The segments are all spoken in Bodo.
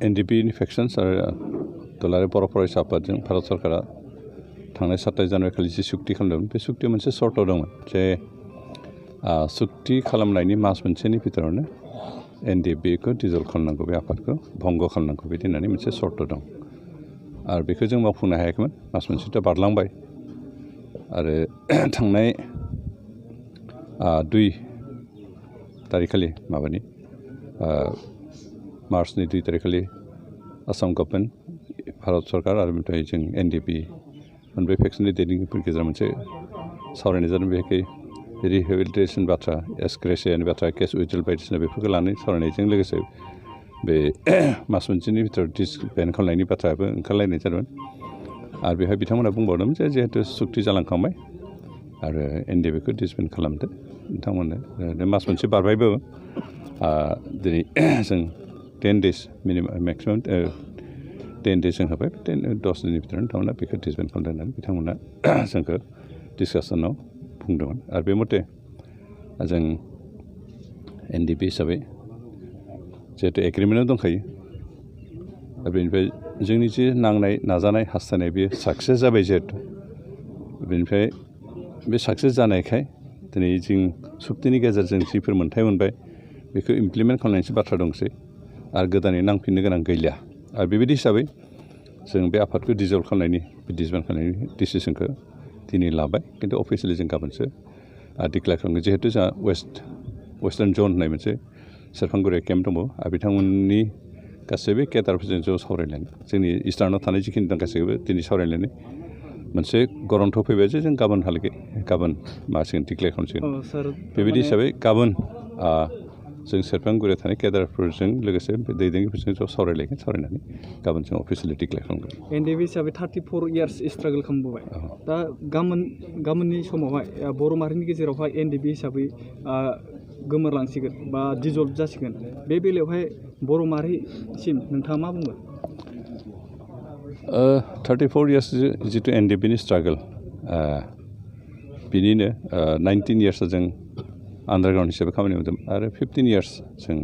एनडिपि फेक्सन्स आरो दुलाराय बर' फरायसा आफादजों भारत सरकारा थांनाय 27 जानुवारि खालि जि सुक्ति खालामदोंमोन बे सुक्तियाव मोनसे सर्त दंमोन जे सुक्ति खालामनायनि मास मोनसेनि भितरावनो एनडिपिखौ डिजल्भ खालामनांगौ बे आफादखौ भंग खालामनांगौ बिदि होननानै मोनसे सर्त दं आरो बेखौ जों मावफुंनो हायाखैमोन मास मोनसेथ' बारलांबाय आरो थांनाय 2 तारिखखालि माबानि मार्चनि 2 तारिखखालि आसाम गभर्नमेन्ट भारत सरकार आरो ओमफ्राय जों एनडिपि मोनब्रै फेक्सननि दैदेनगिरिफोरनि गेजेराव मोनसे सावरायनाय जादों बेहाय रिहेबिलिटेसन बाथ्रा एसग्रेसियानि बाथ्रा केस उइथड्रल बायदिसिना बेफोरखौ लानानै सावरायनायजों लोगोसे बे मास मोनसेनि भितराव डिसबेन्ड खालामनायनि बाथ्रायाबो ओंखारलायनाय जादोंमोन आरो बेहाय बिथांमोना बुंबावदोंमोन जे जिहेतु सुक्ति जालांखांबाय आरो एनडिपिखौ डिसबेन्ड खालामदो नोंथांमोननो मास मोनसे बारबायबो दिनै जों 10 days मेक्सिमाम 10 days जों होबाय 10 दिननि भितराव नोंथांमोना बेखौ डिसबेन्ड खालामदों होननानै बिथांमोना जोंखौ डिसकासनाव बुंदोंमोन आरो बे मथे जों एनडिपि हिसाबै जिहेतु एग्रिमेन्टआव दंखायो दा बेनिफ्राय जोंनि जि नांनाय नाजानाय हास्थायनाय बेयो साक्सेस जाबाय जिहेतु बेनिफ्राय बे साक्सेस जानायखाय दिनै जों सुक्तिनि गेजेरजों जिफोर मोन्थाय मोनबाय बेखौ इमप्लिमेन्ट खालामनायनिसो बाथ्रा दंसै आरो गोदानै नांफिननो गोनां गैलिया आरो बेबायदि हिसाबै जों बे आफादखौ डिजल्भ खालामनायनि डिसबेन्ड खालामनायनि डिसिसनखौ दिनै लाबाय खिन्थु अफिसियेलि जों गाबोनसो डिक्लेयार खालामगोन जिहेतु जोंहा वेस्टार्न जन होननाय मोनसे सेरफांगुरियाव केम्प दङ आरो बिथांमोननि गासैबो केडारफोरजों ज' सावरायलायनाय जोंनि इस्टार्नाव थानाय जिखिनि दं गासैबो दिनै सावरायलायनाय मोनसे गरन्थ फैबाय जे जों गाबोन मासिगोन डिक्लेयार खालामसिगोन बेबायदि हिसाबै गाबोन जों सेरफांगुरियाव थानाय केडारफोरजों लोगोसे दैदेनगिरिफोरजों ज' सावरायलायगोन सावरायनानै गाबोन जों अफिसियेलि डिक्लेयार खालामगोन एनडिपि हिसाबै 34 years स्ट्रागल खालामबोबाय दा गाबोननि समावहाय बर' माहारिनि गेजेरावहाय एनडिपि हिसाबै गोमोरलांसिगोन बा डिजल्भ जासिगोन बे बेलायावहाय बर' माहारिसिम नोंथाङा मा बुंगोन 34 years जितु एनडिपिनि स्ट्रागल बिनिनो 19 years जों आन्डारग्राउन्ड हिसाबै खामानि मावदों आरो 15 years जों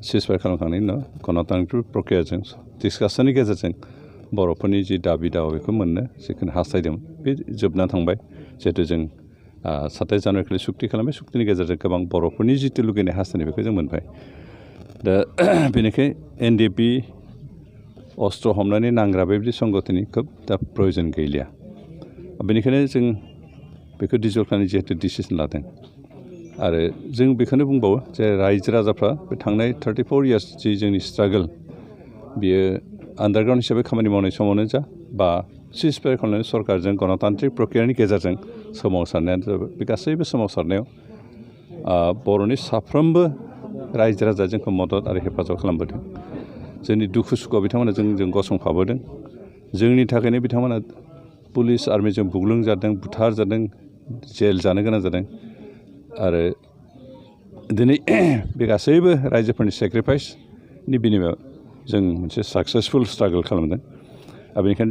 सिजफायार खालामखांनायनि उनाव गणतान्त्रिक प्रक्रियाजों डिसकासननि गेजेरजों बर'फोरनि जि दाबि दावा बेखौ मोननो जिखुनु हास्थायदोंमोन बे जोबना थांबाय जिहेतु जों 27 जानुवारि खालि सुक्ति खालामबाय सुक्तिनि गेजेरजों गोबां बर'फोरनि जितु लुगैनाय हास्थायनाय बेखौ जों मोनबाय दा बेनिखाय एनडिपि अस्त्र हमनानै नांग्रा बेबायदि संगठननि खोब दा प्रयजन गैलिया बेनिखायनो जों बेखौ डिजल्भ खालामनानै जिहेतु डिसिसन लादों आरो जों बेखौनो बुंबावो जे रायजो राजाफ्रा बे थांनाय 34 years जि जोंनि स्ट्रागल बियो आन्डारग्राउन्ड हिसाबै खामानि मावनाय समावनो जा बा सिजफायार खालामनानै सरकारजों गणतान्त्रिक प्रक्रियानि गेजेरजों सोमावसारनायानो जाबाय बे गासैबो सोमावसारनायाव बर'नि साफ्रोमबो रायजो राजा जोंखौ मदद आरो हेफाजाब खालामबोदों जोंनि दुखु सुखुआव बिथांमोना जोंजों गसंफाबोदों जोंनि थाखायनो बिथांमोना पुलिस आर्मिजों बुग्लुंजादों बुथारजादों जेल जानो गोनां जादों आरो दिनै बे गासैबो रायजोफोरनि सेक्रिफाइसनि बिनिमयाव जों मोनसे साक्सेसफुल स्ट्रागल खालामदों आरो बेनिखायनो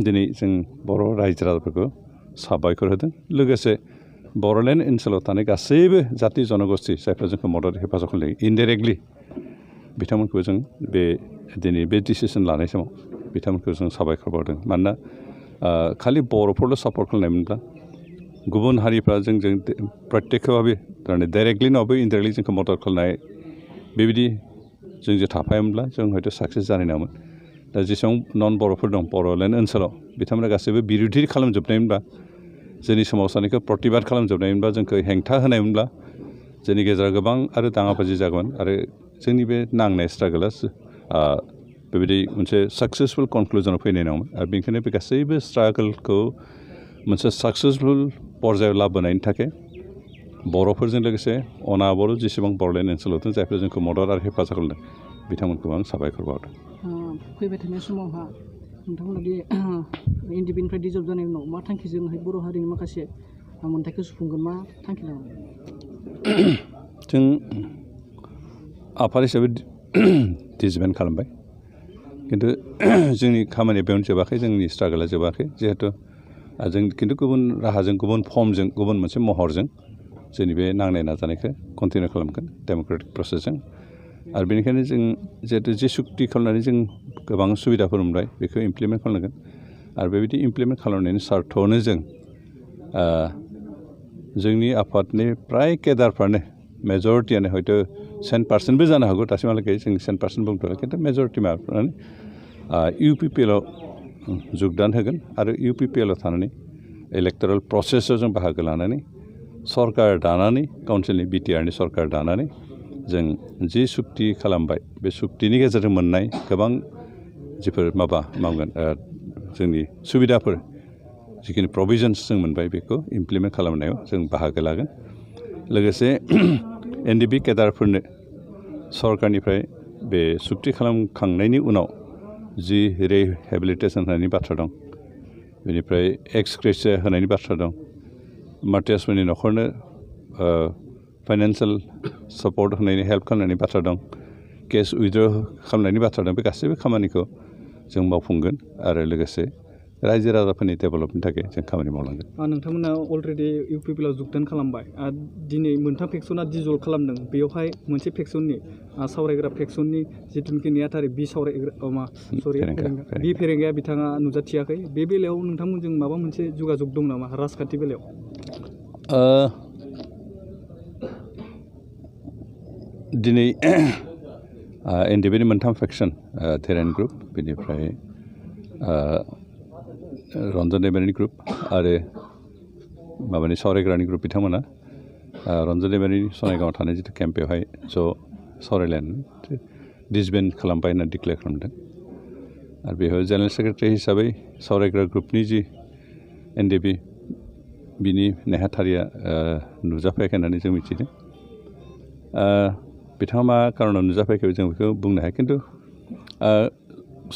दिनै जों बर' रायजो राजाफोरखौ साबायखर होदों लोगोसे बर'लेण्ड ओनसोलाव थानाय गासैबो जाथि जनगोष्ठी जायफ्रा जोंखौ मदद हेफाजाब खालामदों इनडाइरेक्टलि बिथांमोनखौ जों दिनै बे डिसिसन लानाय समाव बिथांमोनखौ जों साबायखर बावदों मानोना खालि बर'फोरल' सापर्ट खालामनायमोनब्ला गुबुन हारिफ्रा जोंजों प्रत्यक्षभाबे डाइरेक्टलि नङाबो इनडाइरेक्टलि जोंखौ मदद खालामनाय बेबायदि जोंजों थाफायोमोनब्ला जों हयथ' साक्सेस जानाय नङामोन दा जेसेबां नन बर'फोर दं बर'लेण्ड ओनसोलाव बिथांमोना गासैबो बिरोधि खालामजोबनायमोनब्ला जोंनि सोमावसारनायखौ प्रतिबाद खालामजोबनायमोनब्ला जोंखौ हेंथा होनायमोनब्ला जोंनि गेजेराव गोबां आरो दाङाबाजि जागौमोन आरो जोंनि बे नांनाय स्ट्रागला बेबायदि मोनसे साक्सेसफुल कनक्लुजनाव फैनाय नङामोन आरो बेनिखायनो बे गासैबो स्ट्रागलखौ मोनसे साक्सेसफुल पर्यायाव लाबोनायनि थाखाय बर'फोरजों लोगोसे अनाबर जेसेबां बर'लेण्ड ओनसोलाव दं जायफोर जोंखौ मदद आरो हेफाजाब खालामदों बिथांमोनखौ आं साबायखर बावदों फैबाय थानाय समावहा नोंथांमोना बे एनडिपिनिफ्राय डिजल्भ जानायनि उनाव मा थांखिजोंहाय बर' हारिनि माखासे मोन्थाइखौ सुफुंगोन मा थांखि लागोन जों आफाद हिसाबै डिसबेन्ड खालामबाय खिन्थु जोंनि खामानिया बेयावनो जोबाखै जोंनि स्ट्रागला जोबाखै जिहेथु जों खिन्थु गुबुन राहाजों गुबुन फर्मजों गुबुन मोनसे महरजों जोंनि बे नांनाय नाजानायखौ कन्टिनिउ खालामगोन डेम'क्रेटिक प्रसेसजों आरो बेनिखायनो जों जिहेतु जि सुक्ति खालामनानै जों गोबां सुबिदाफोर मोनबाय बेखौ इमप्लिमेन्ट खालामनांगोन आरो बेबायदि इमप्लिमेन्ट खालामनायनि सार्थआवनो जों जोंनि आफादनि फ्राय केडारफ्रानो मेजरिटियानो हयथ' 10% जानो हागौ दासिमहालागै जों 10% बुंथ'वाखै खिन्थु मेजरिटि माबाफ्रानो UPPLआव जुगदान होगोन आरो UPPLआव थानानै इलेक्टरेल प्रसेसआव जों बाहागो लानानै सरकार दानानै काउन्सिलनि BTRनि सरकार दानानै जों जि सुक्ति खालामबाय बे सुक्तिनि गेजेरजों मोननाय गोबां जिफोर मावगोन जोंनि सुबिदाफोर जिखिनि प्रभिजन्स जों मोनबाय बेखौ इमप्लिमेन्ट खालामनायाव जों बाहागो लागोन लोगोसे NDP केडारफोरनो सरकारनिफ्राय बे सुक्ति खालामखांनायनि उनाव जि रिहेबिलिटेसन होनायनि बाथ्रा दं बेनिफ्राय एक्स ग्रेसिया होनायनि बाथ्रा दं मार्टियासफोरनि न'खरनो फाइनान्सियेल सापर्ट होनायनि हेल्प खालामनायनि बाथ्रा दं केस उइथड्र खालामनायनि बाथ्रा दं बे गासैबो खामानिखौ जों मावफुंगोन आरो लोगोसे रायजो राजाफोरनि डेभेलपमेन्टनि थाखाय जों खामानि मावलांगोन नोंथांमोना अलरेडि UPPLआव जुगदान खालामबाय दिनै मोनथाम फेक्सना डिजल्भ खालामदों बेयावहाय मोनसे फेक्सननि सावरायग्रा फेक्सननि जिथुनिखि नेहाथारि बि फेरेंगाया बिथाङा नुजाथियाखै बे बेलायाव नोंथांमोनजों माबा मोनसे जगाजग दं नामा राजखान्थि बेलायाव दिनै NDPनि मोनथाम फेक्सन टेरेन ग्रुप बेनिफ्राय रन्जन दैमारिनि ग्रुप आरो माबानि सावरायग्रानि ग्रुप बिथांमोना रन्जन दैमारिनि सनायगावआव थानाय जिथु केम्प बेवहाय ज' सावरायलायनानै डिसबेन्ड खालामबाय होनना डिक्लेयार खालामदों आरो बेवहाय जेनेरेल सेक्रेटारि हिसाबै सावरायग्रा ग्रुपनि जि NDP बिनि नेहाथारिया नुजाफैयाखै होननानै जों मिथिदों बिथाङा मा कारनाव नुजाफैयाखै जों बेखौ बुंनो हाया खिन्थु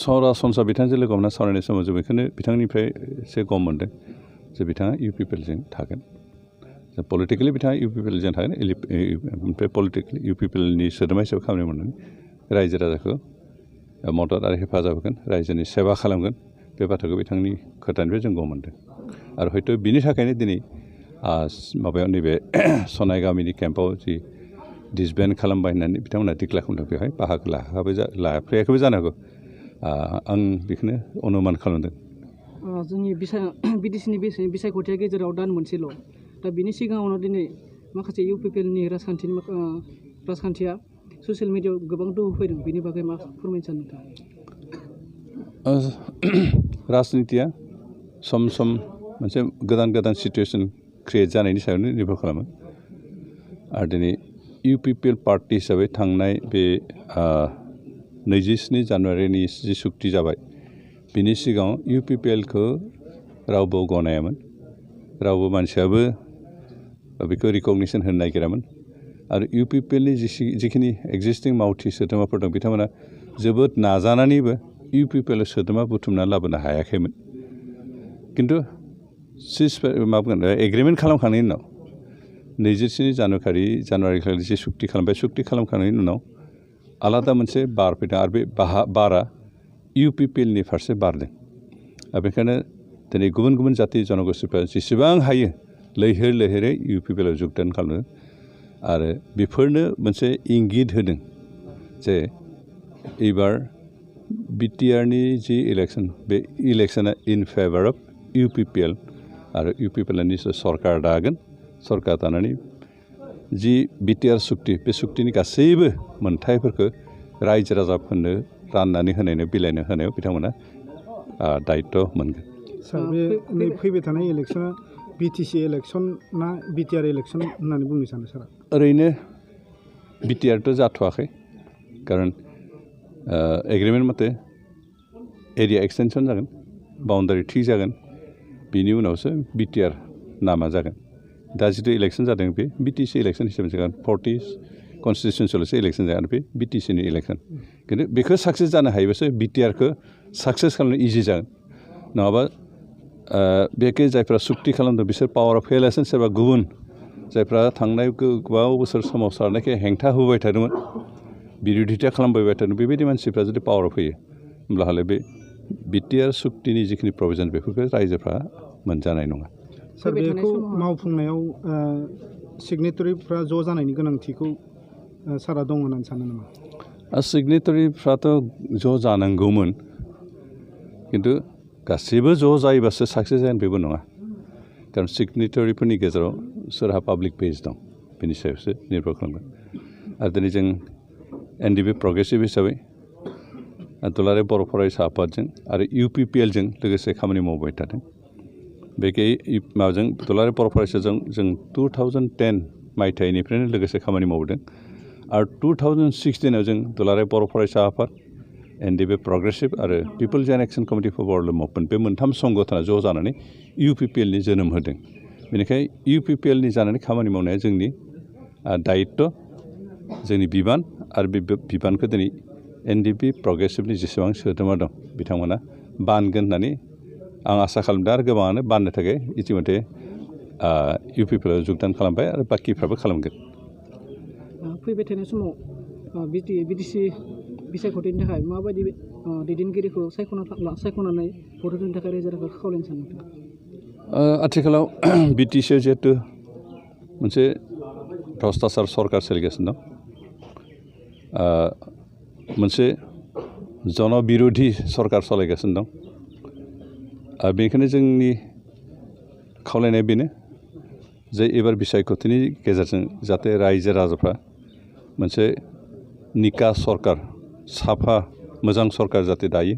सरासनस्रा बिथांजों लोगो हमना सावरायनाय समाव जों बेखौनो बिथांनिफ्राय एसे गम मोनदों जे बिथाङा UPPLजों थागोन पलिटिकेलि बिथाङा UPPLजों थागोन ओमफ्राय पलिटिकेलि UPPLनि सोद्रोमा हिसाबै खामानि मावनानै रायजो राजाखौ मदद आरो हेफाजाब होगोन रायजोनि सेवा खालामगोन बे बाथ्राखौ बिथांनि खोथानिफ्राय जों गम मोनदों आरो हयथ' बिनि थाखायनो दिनै माबायाव नैबे सनाय गामिनि केम्पआव जि डिसबेन्ड खालामबाय होननानै बिथांमोना डिक्लेयार खालामदों बेवहाय बाहागो लाफैयाखैबो जानो हागौ आं बेखौनो अनुमान खालामदों जोंनि BDCनि बिसायख'थिया गेजेराव दान मोनसेल' दा बिनि सिगाङावनो दिनै माखासे UPPLनि राजखान्थिया ससियेल मिडियायाव गोबां दोहौ फैदों बेनि बागै मा फोरमायनो सानो नोंथाङा राजनितिया सम सम मोनसे गोदान सिटुवेसन क्रिएट जानायनि सायावनो निर्भर खालामो आरो दिनै UPPL पार्टी हिसाबै थांनाय बे 27 जानुवारिनि जि सुक्ति जाबाय बिनि सिगाङाव UPPLखौ रावबो गनायामोन रावबो मानसियाबो बेखौ रिकगनिसन होनो नागिरामोन आरो UPPLनि जिखिनि एक्जिस्टिं मावथि सोद्रोमाफोर दं बिथांमोना जोबोद नाजानानैबो UPPLआव सोद्रोमा बुथुमना लाबोनो हायाखैमोन खिन्थु एग्रिमेन्ट खालामखांनायनि उनाव 27 जानुवारि खालि जि सुक्ति खालामबाय सुक्ति खालामखांनायनि उनाव आलादा मोनसे बार फैदों आरो बे बारा UPPLनि फारसे बारदों बेखायनो दिनै गुबुन गुबुन जाति जनगोष्ठीफ्रा जेसेबां हायो लैहोरै UPPLआव जुगदान खालामदों आरो बेफोरनो मोनसे इंगित होदों जे एबार BTRनि जि इलेक्सन बे इलेक्सना इन फेभार अफ UPPL आरो UPPLआ निश्चय सरकार दागोन सरकार दानानै जि BTR सुक्ति बे सुक्तिनि गासैबो मोनथायफोरखौ रायजो राजाफोरनो राननानै होनायाव बिलाइनो होनायाव बिथांमोना दायित्व मोनगोन सार बे फैबाय थानाय इलेक्सना BTC इलेक्सन ना BTR इलेक्सन होननानै बुंनो सानो सारा ओरैनो BTRथ' जाथ'वाखै खारन एग्रिमेन्ट मथे एरिया एक्सटेनसन जागोन बाउन्डारि थि जागोन बिनि उनावसो BTR नामा जागोन दा जिथु इलेक्सन जादों बे BTC इलेक्सन हिसाबै जागोन 40 कन्स्टिटिउन्सियावसो इलेक्सन जागोन बे BTCनि इलेक्सन खिन्थु बेखौ साक्सेस जानो हायोबासो BTRखौ साक्सेस खालामनो इजि जागोन नङाबा बेखौ जायफ्रा सुक्ति खालामदों बिसोर पावाराव फैयालासिनो सोरबा गुबुन जायफ्रा थांनाय गोबाव बोसोर सोमावसारनायखौ हेंथा होबाय थादोंमोन बिरोधिता खालामबाय थादों बेबायदि मानसिफ्रा जुदि पावाराव फैयो होमब्लाहालाय बे BTR सुक्तिनि जिखिनि प्रभिजन बेफोरखौ रायजोफ्रा मोनजानाय नङा सार बेखौ मावफुंनायाव सिगनेटारिफ्रा ज' जानायनि गोनांथिखौ सारा दं होननानै सानो नामा? सिगनेटारिफ्राथ' ज' जानांगौमोन खिन्थु गासैबो ज' जायोबासो साक्सेस जागोन बेबो नङा खारन सिगनेटारिफोरनि गेजेराव सोरहा पाब्लिक पेज दं बेनि सायावसो निर्भर खालामगोन आरो दिनै जों NDP प्रग्रेसिभ हिसाबै दुलाराय बर' फरायसा आफादजों आरो UPPLजों लोगोसे खामानि मावबाय थादों बेखै माबाजों दुलाराय बर' फरायसाजों जों 2010 मायथाइनिफ्रायनो लोगोसे खामानि मावदों आरो 2016आव जों दुलाराय बर' फरायसा आफाद NDP प्रग्रेसिभ आरो people's and action committee for world movement बे मोनथाम संगठना ज' जानानै UPPLनि जोनोम होदों बेनिखायनो UPPLनि जानानै खामानि मावनाया जोंनि दायित्व जोंनि बिबान आरो बे बिबानखौ दिनै NDP प्रग्रेसिभनि जेसेबां सोद्रोमा दं बिथांमोना बानगोन होननानै आं आसा खालामदों आरो गोबाङानो बाननो थाखाय इतिमধ্যे UPPLआव जगदान खालामबाय आरो बाखिफ्राबो खालामगोन फैबाय थानाय समाव BTC बिसायख'थिनि थाखाय माबायदि दैदेनगिरिखौ सायख'नानै भट होनो थाखाय रायजो राजाखौ खावलायनो सानो आथिखालाव BTCआव जिहेतु मोनसे भ्रष्टाचार सरकार सोलिगासिनो दं मोनसे जनबिरोधी सरकार सालायगासिनो दं बेनिखायनो जोंनि खावलायनाया बेनो जे एबार बिसायख'थिनि गेजेरजों जाहाथे रायजो राजाफ्रा मोनसे निका सरकार साफा मोजां सरकार जाहाथे दायो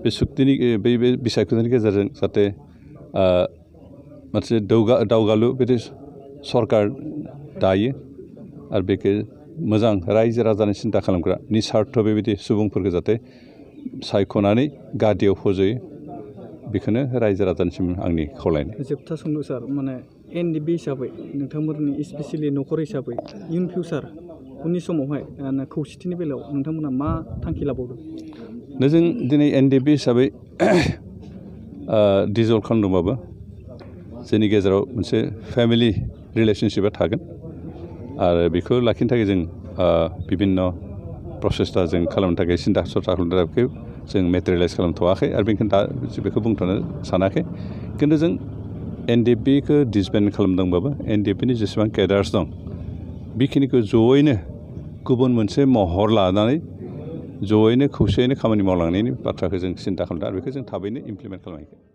बे सुक्तिनि बे बिसायख'थिनि गेजेरजों जाहाथे मोनसे दावगालु बिदि सरकार दायो आरो बेखौ मोजां रायजो राजानि सिन्था खालामग्रा निस्वार्थ बेबायदि सुबुंफोरखौ जाहाथे सायख'नानै गादियाव फज'यो बेखौनो रायजो राजानिसिम आंनि खावलायनाय जोबथा सोंलु सार माने NDP हिसाबै नोंथांमोननि स्पेसियेलि न'खर हिसाबै इन फिउचार उननि समावहाय खौसेथिनि बेलायाव नोंथांमोना मा थांखि लाबावदों जों दिनै NDP हिसाबै डिजल्भ खालामदोंबाबो जोंनि गेजेराव मोनसे फेमिलि रिलेसनशिपा थागोन आरो बेखौ लाखिनो थाखाय जों बिभिन्न प्रसेसटा जों खालामनो थाखाय सिन्था सरथा खालामनो थाखाय जों मेटेरियेलाइज खालामथ'वाखै आरो बेनिखायनो दा बेखौ बुंथ'नो सानाखै खिन्थु जों NDPखौ डिसबेन्ड खालामदोंबाबो NDPनि जेसेबां केडार्स दं बेखिनिखौ जयैनो गुबुन मोनसे महर लानानै जयैनो खौसेयैनो खामानि मावलांनायनि बाथ्राखौ जों सिन्था खालामदों आरो बेखौ जों थाबैनो इमप्लिमेन्ट खालामहैगोन